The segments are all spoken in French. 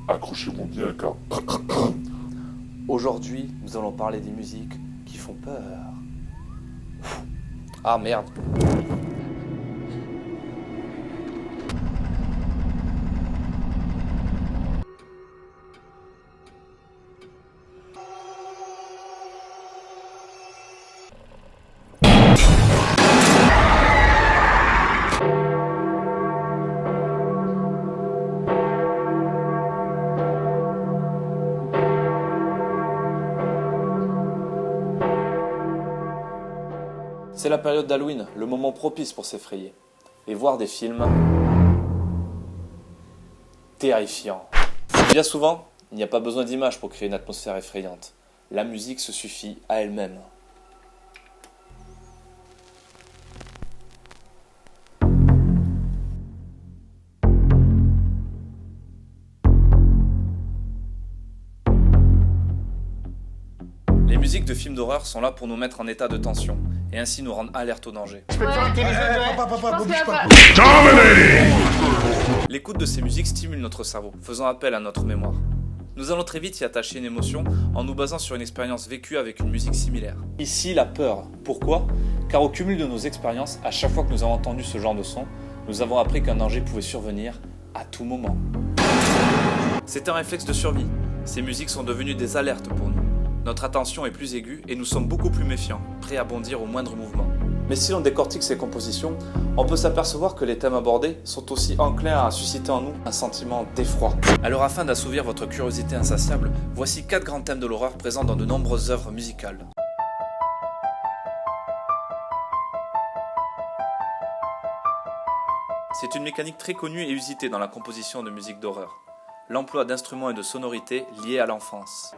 accrochez-vous bien car Aujourd'hui, nous allons parler des musiques qui font peur. Ah merde. C'est la période d'Halloween, le moment propice pour s'effrayer. Et voir des films terrifiants. Bien souvent, il n'y a pas besoin d'images pour créer une atmosphère effrayante. La musique se suffit à elle-même. Les musiques de films d'horreur sont là pour nous mettre en état de tension et ainsi nous rendre alertes au danger. L'écoute de ces musiques stimule notre cerveau, faisant appel à notre mémoire. Nous allons très vite y attacher une émotion en nous basant sur une expérience vécue avec une musique similaire. Ici, la peur. Pourquoi ? Car au cumul de nos expériences, à chaque fois que nous avons entendu ce genre de son, nous avons appris qu'un danger pouvait survenir à tout moment. C'est un réflexe de survie. Ces musiques sont devenues des alertes pour nous. Notre attention est plus aiguë et nous sommes beaucoup plus méfiants, prêts à bondir au moindre mouvement. Mais si l'on décortique ces compositions, on peut s'apercevoir que les thèmes abordés sont aussi enclins à susciter en nous un sentiment d'effroi. Alors afin d'assouvir votre curiosité insatiable, voici 4 grands thèmes de l'horreur présents dans de nombreuses œuvres musicales. C'est une mécanique très connue et usitée dans la composition de musique d'horreur. L'emploi d'instruments et de sonorités liés à l'enfance.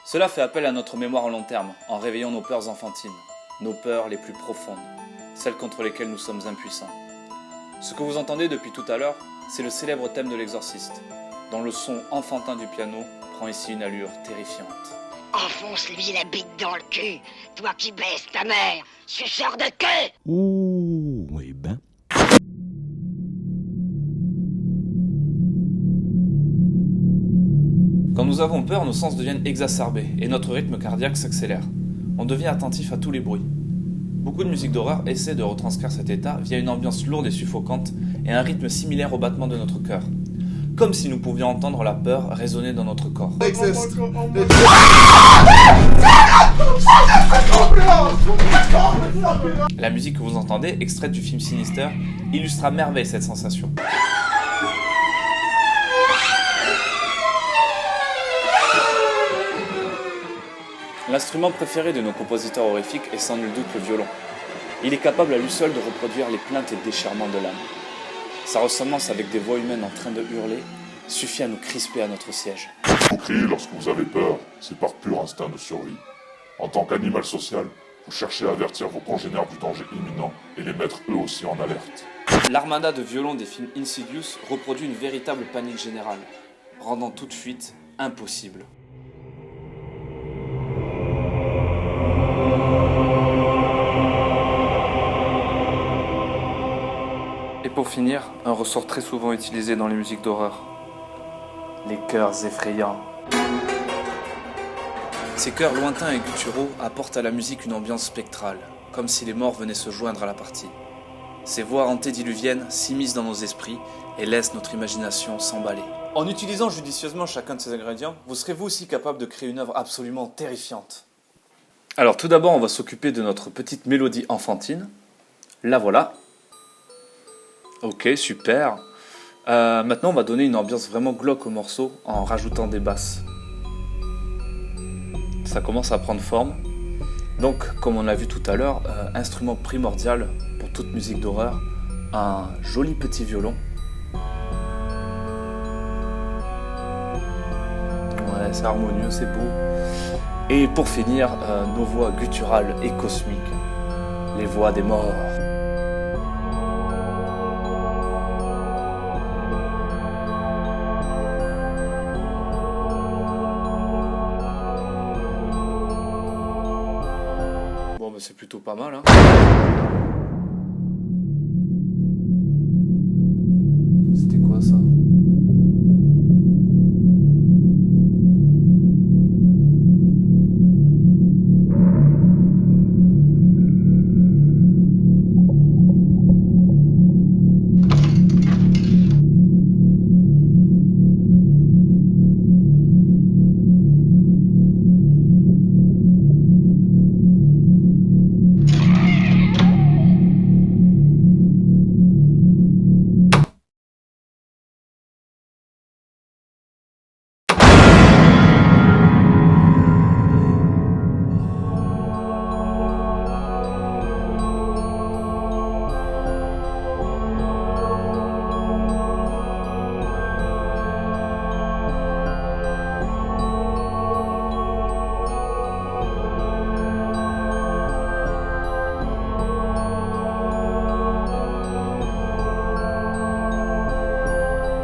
Cela fait appel à notre mémoire à long terme, en réveillant nos peurs enfantines, nos peurs les plus profondes, celles contre lesquelles nous sommes impuissants. Ce que vous entendez depuis tout à l'heure, c'est le célèbre thème de l'exorciste, dont le son enfantin du piano prend ici une allure terrifiante. Enfonce-lui la bite dans le cul, toi qui baisses ta mère, suceur de queue. Ouh, eh ben. Quand nous avons peur, nos sens deviennent exacerbés et notre rythme cardiaque s'accélère. On devient attentif à tous les bruits. Beaucoup de musiques d'horreur essaient de retranscrire cet état via une ambiance lourde et suffocante et un rythme similaire au battement de notre cœur. Comme si nous pouvions entendre la peur résonner dans notre corps. La musique que vous entendez, extraite du film Sinister, illustre à merveille cette sensation. L'instrument préféré de nos compositeurs horrifiques est sans nul doute le violon. Il est capable à lui seul de reproduire les plaintes et déchirements de l'âme. Sa ressemblance avec des voix humaines en train de hurler suffit à nous crisper à notre siège. vous criez lorsque vous avez peur, c'est par pur instinct de survie. En tant qu'animal social, vous cherchez à avertir vos congénères du danger imminent et les mettre eux aussi en alerte. L'armada de violons des films Insidious reproduit une véritable panique générale, rendant toute fuite impossible. Et pour finir, un ressort très souvent utilisé dans les musiques d'horreur. Les chœurs effrayants. Ces chœurs lointains et gutturaux apportent à la musique une ambiance spectrale, comme si les morts venaient se joindre à la partie. Ces voix antédiluviennes s'immiscent dans nos esprits et laissent notre imagination s'emballer. En utilisant judicieusement chacun de ces ingrédients, vous serez vous aussi capable de créer une œuvre absolument terrifiante. Alors tout d'abord, on va s'occuper de notre petite mélodie enfantine. La voilà. Ok, super. Maintenant, on va donner une ambiance vraiment glauque au morceau en rajoutant des basses. Ça commence à prendre forme. Donc, comme on l'a vu tout à l'heure, instrument primordial pour toute musique d'horreur, un joli petit violon. Ouais, c'est harmonieux, c'est beau. Et pour finir, nos voix gutturales et cosmiques, les voix des morts. bah, c'est plutôt pas mal, hein.